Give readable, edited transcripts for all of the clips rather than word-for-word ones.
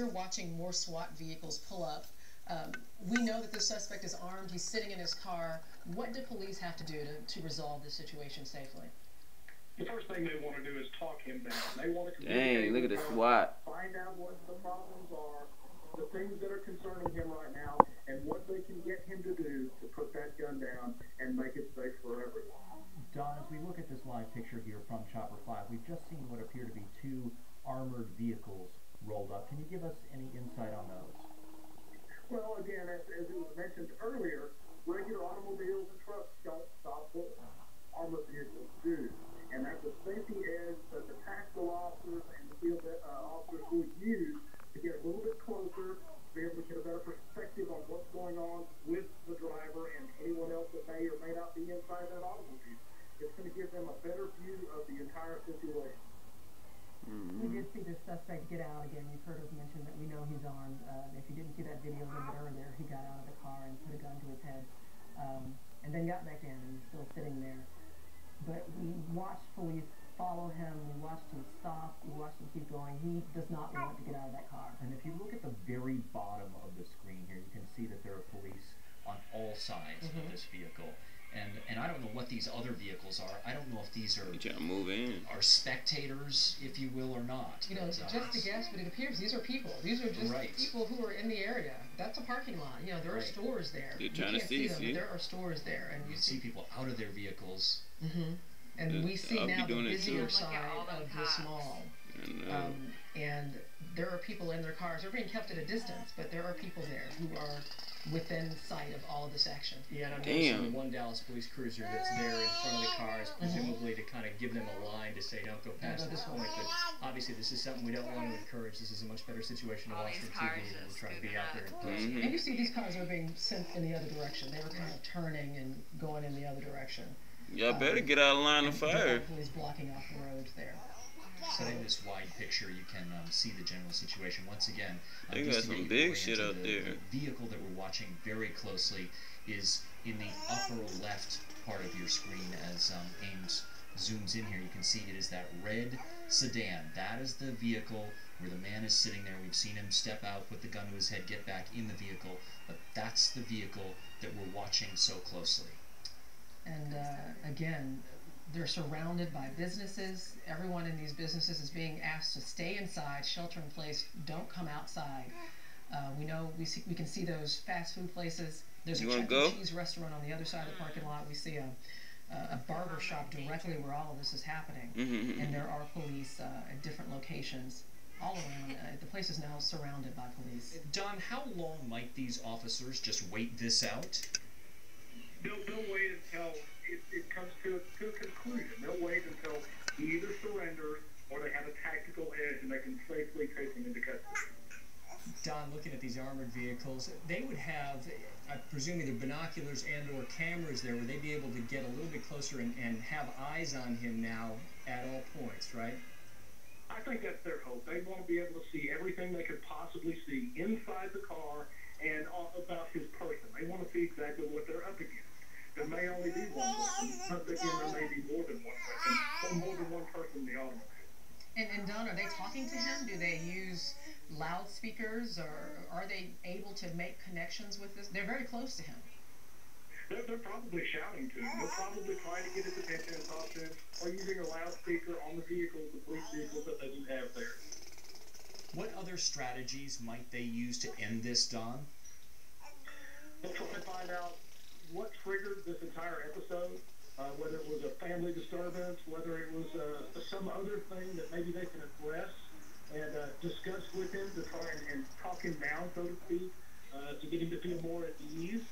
You're watching more SWAT vehicles pull up. We know that the suspect is armed. He's sitting in his car. What do police have to do to resolve this situation safely? The first thing they want to do is talk him down. They want to dang, look at the SWAT. Find out what the problems are, the things that are concerning him right now, and what they can get him to do to put that gun down and make it safe for everyone. Don, as we look at this live picture here from Chopper 5, we've just seen what appear to be two armored vehicles rolled up. Can you give us any insight on those? Well, again, as it was mentioned earlier, regular automobiles and trucks don't stop what armored vehicles do. And that's the safety edge that the tactical officers and the field officers will use to get a little bit closer, to be able to get a better perspective on what's going on with the driver and anyone else that may or may not be inside that automobile. It's going to give them a better view of the entire situation. We did see the suspect get out again. You've heard us mention that we know he's armed. If you didn't see that video a little bit earlier, he got out of the car and put a gun to his head, and then got back in, and he's still sitting there. But we watched police follow him. We watched him stop. We watched him keep going. He does not want to get out of that car. And if you look at the very bottom of the screen here, you can see that there are police on all sides of this vehicle. And I don't know what these other vehicles are. I don't know if these are trying to move in, are spectators, if you will, or not. You know, just to guess, but it appears these are people. These are just people who are in the area. That's a parking lot. You know, there are stores there. You're trying to see them, but there are stores there, and you see people out of their vehicles. And we see now the busier side of this mall. And there are people in their cars. They're being kept at a distance, but there are people there who are within sight of all of this action. Yeah, and I'm noticing the one Dallas police cruiser that's there in front of the cars, presumably to kind of give them a line to say don't go past this point. But obviously this is something we don't want to encourage. This is a much better situation to watch than TV, and we're trying to be out there in person. And you see these cars are being sent in the other direction. They were kind of turning and going in the other direction. Y'all better get out of line of fire. Police blocking off the roads there. So in this wide picture, you can see the general situation. Once again, they got some big shit out there. The vehicle that we're watching very closely is in the upper left part of your screen. As Ames zooms in here, you can see it is that red sedan. That is the vehicle where the man is sitting there. We've seen him step out, put the gun to his head, get back in the vehicle. But that's the vehicle that we're watching so closely. And again, they're surrounded by businesses. Everyone in these businesses is being asked to stay inside, shelter in place, don't come outside. We know we can see those fast food places. There's a Chuck E. Cheese restaurant on the other side of the parking lot. We see a barber shop directly where all of this is happening. And there are police at different locations all around. The place is now surrounded by police. Don, how long might these officers just wait this out? They'll wait until it comes to a conclusion. They'll wait until he either surrenders or they have a tactical edge and they can safely take him into custody. Don, looking at these armored vehicles, they would have, I presume, either binoculars and or cameras there where they'd be able to get a little bit closer and have eyes on him now at all points, right? I think that's their hope. They want to be able to see everything they could possibly see inside the car and about his person. They want to see exactly what they're up against. There may only be one person, but again, there may be more than one person, or more than one person in the automobile. And Don, are they talking to him? Do they use loudspeakers, or are they able to make connections with this? They're very close to him. They're probably shouting to him. They're probably trying to get his attention and talk to him, or using a loudspeaker on the vehicles, the police vehicles that they do have there. What other strategies might they use to end this, Don? They'll try to find out what triggered this entire episode, whether it was a family disturbance, whether it was some other thing that maybe they can address and discuss with him to try and talk him down, so to speak, to get him to feel more at ease,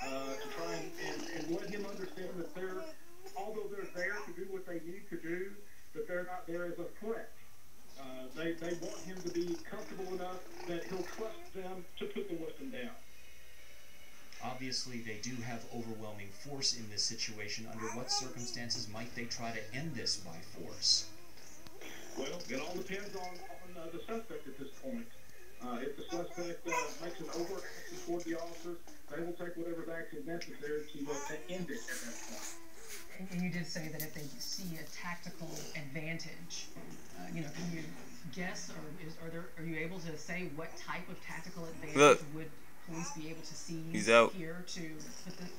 to try and let him understand that although they're there to do what they need to do, that they're not there as a threat. They want him to be comfortable enough that he'll trust them to put the weapon down. Obviously, they do have overwhelming force in this situation. Under what circumstances might they try to end this by force? Well, it all depends on the suspect at this point. If the suspect makes an overt action toward the officers, they will take whatever action necessary to end it at that point. And you did say that if they see a tactical advantage, can you guess, or are you able to say what type of tactical advantage Look. would police be able to see He's out. here to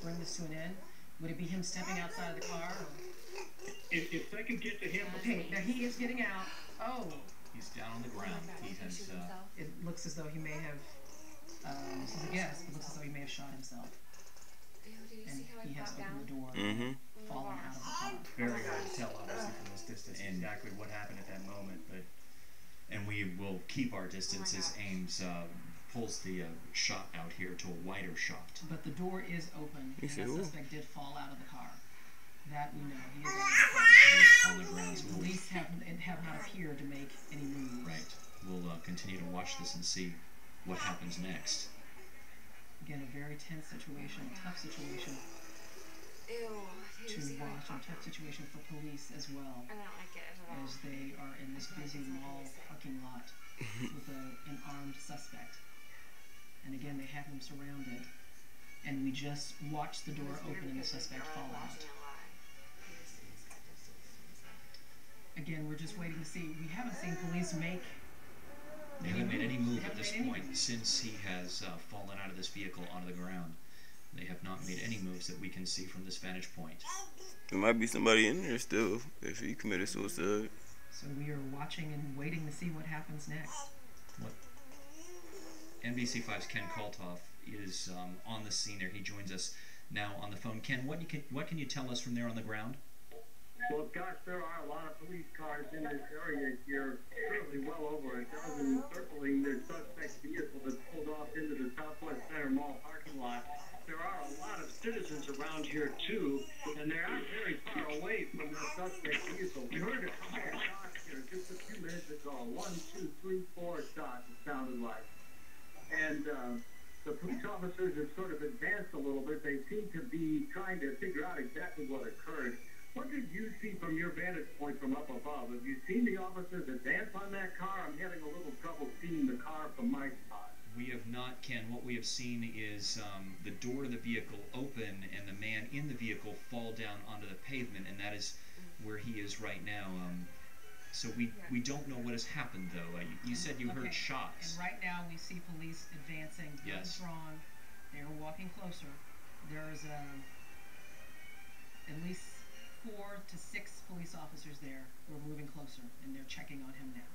bring this to an end? Would it be him stepping outside of the car? If they could get to him, Okay, now he is getting out. Oh, He's down on the ground. He has. it looks as though he may have. This is a guess. It looks as though he may have shot himself, and he has opened the door, fallen out of the car. Very hard to tell, obviously, from this distance exactly what happened at that moment, but And we will keep our distance as Ames pulls the shot out here to a wider shot. But the door is open, and see the who? suspect did fall out of the car. That we know. He is out of the car. He is on the ground. So Police have not appeared to make any moves. right. We'll continue to watch this and see what happens next. Again, a very tense situation, tough situation to watch, and tough situation for police as well, I don't like it at all. as they are in this busy mall parking lot with an armed suspect. And again, they have him surrounded. And we just watched the door open and the suspect fall out. Again, we're just waiting to see. We haven't seen police make. They haven't made any move They at haven't this made any point moves. since he has fallen out of this vehicle onto the ground. They have not made any moves that we can see from this vantage point. There might be somebody in there still if he committed suicide. So we are watching and waiting to see what happens next. What NBC5's Ken Kaltoff is on the scene there. He joins us now on the phone. Ken, what can you tell us from there on the ground? well, gosh, there are a lot of police cars in this area here, certainly well over a dozen circling the suspect vehicle that pulled off into the Southwest Center Mall parking lot. There are a lot of citizens around here, too, and they aren't very far away from the suspect vehicle. We heard a couple of shots here just a few minutes ago. 1, 2, 3, 4 shots, it sounded like. And the police officers have sort of advanced a little bit. They seem to be trying to figure out exactly what occurred. What did you see from your vantage point from up above? Have you seen the officers advance on that car? I'm having a little trouble seeing the car from my spot. We have not, Ken. What we have seen is the door to the vehicle open and the man in the vehicle fall down onto the pavement, and that is where he is right now. So we don't know what has happened, though. You said you heard shots. And right now we see police advancing, guns Yes. drawn. They are walking closer. There's at least 4 to 6 police officers there who are moving closer, and they're checking on him now.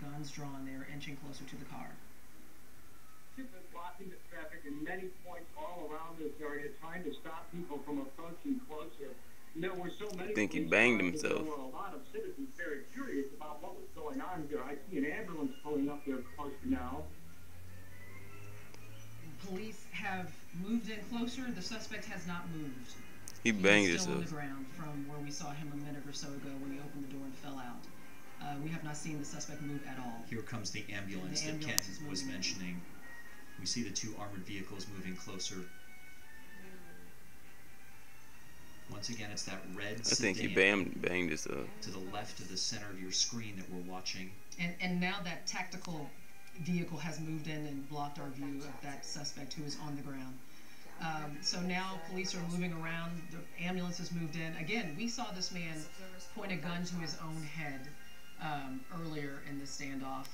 Guns drawn, they are inching closer to the car. They've been blocking the traffic in many points all around this area, trying to stop people from approaching closer. And there were so many. I think he police banged cars that himself. There were a lot of citizens very curious about what was going on here. I see an ambulance pulling up there closer now. Police have moved in closer. The suspect has not moved. He banged He is still on himself. the ground from where we saw him a minute or so ago when he opened the door and fell out. We have not seen the suspect move at all. Here comes the ambulance The that Ken ambulance is was moving. mentioning. We see the 2 armored vehicles moving closer. Once again, it's that red I think he sedan banged himself. to the left of the center of your screen that we're watching. And now that tactical vehicle has moved in and blocked our view of that suspect who is on the ground. So now police are moving around. The ambulance has moved in. Again, we saw this man point a gun to his own head earlier in the standoff.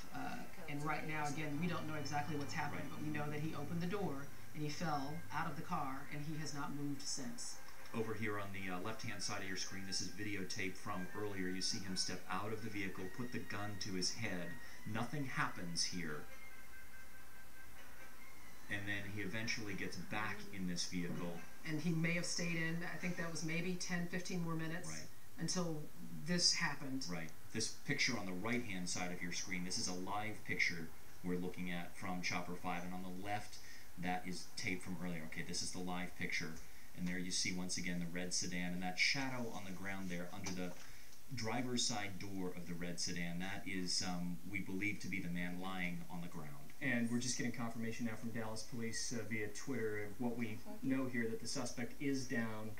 And right now, again, we don't know exactly what's happened, but we know that he opened the door and he fell out of the car, and he has not moved since. Over here on the left-hand side of your screen, this is videotape from earlier. You see him step out of the vehicle, put the gun to his head. Nothing happens here. And then he eventually gets back in this vehicle. And he may have stayed in, I think that was maybe 10, 15 more minutes Right. until this happened. Right. This picture on the right-hand side of your screen, this is a live picture we're looking at from Chopper 5. And on the left, that is tape from earlier. Okay, this is the live picture. And there you see, once again, the red sedan. And that shadow on the ground there under the driver's side door of the red sedan, that is, we believe to be the man lying on the ground. And we're just getting confirmation now from Dallas Police via Twitter of what we know here, that the suspect is down,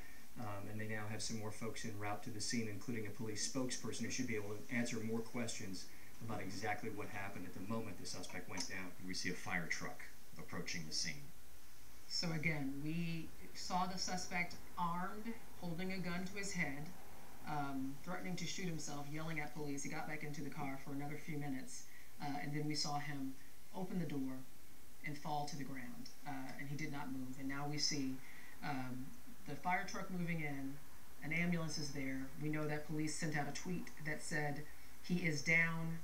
and they now have some more folks en route to the scene, including a police spokesperson who should be able to answer more questions about exactly what happened at the moment the suspect went down. We see a fire truck approaching the scene. So again, we saw the suspect armed, holding a gun to his head, threatening to shoot himself, yelling at police. He got back into the car for another few minutes. and then we saw him open the door and fall to the ground, and he did not move. And now we see the fire truck moving in, an ambulance is there. We know that police sent out a tweet that said he is down,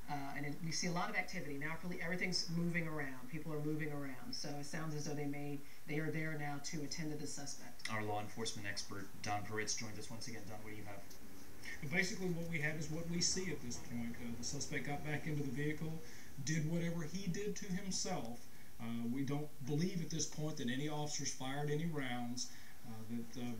and we see a lot of activity. Now everything's moving around. People are moving around. So it sounds as though they are there now to attend to the suspect. Our law enforcement expert, Don Peritz, joined us once again. Don, what do you have? Basically what we have is what we see at this point. The suspect got back into the vehicle, did whatever he did to himself. We don't believe at this point that any officers fired any rounds,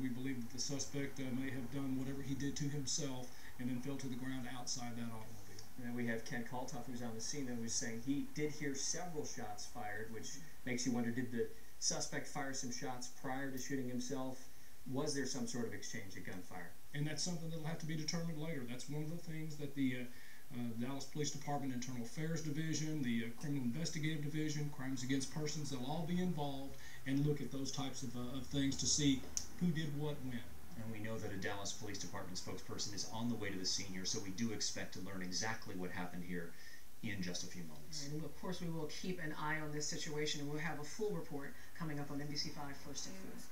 we believe that the suspect may have done whatever he did to himself and then fell to the ground outside that automobile. And then we have Ken Kaltoff, who's on the scene, and was saying he did hear several shots fired, which makes you wonder, did the suspect fire some shots prior to shooting himself? Was there some sort of exchange of gunfire? And that's something that will have to be determined later. That's one of the things that the Dallas Police Department Internal Affairs Division, the Criminal Investigative Division, Crimes Against Persons, they'll all be involved and look at those types of things to see who did what when. And we know that a Dallas Police Department spokesperson is on the way to the scene here, so we do expect to learn exactly what happened here in just a few moments. And of course, we will keep an eye on this situation, and we'll have a full report coming up on NBC5 First and Food.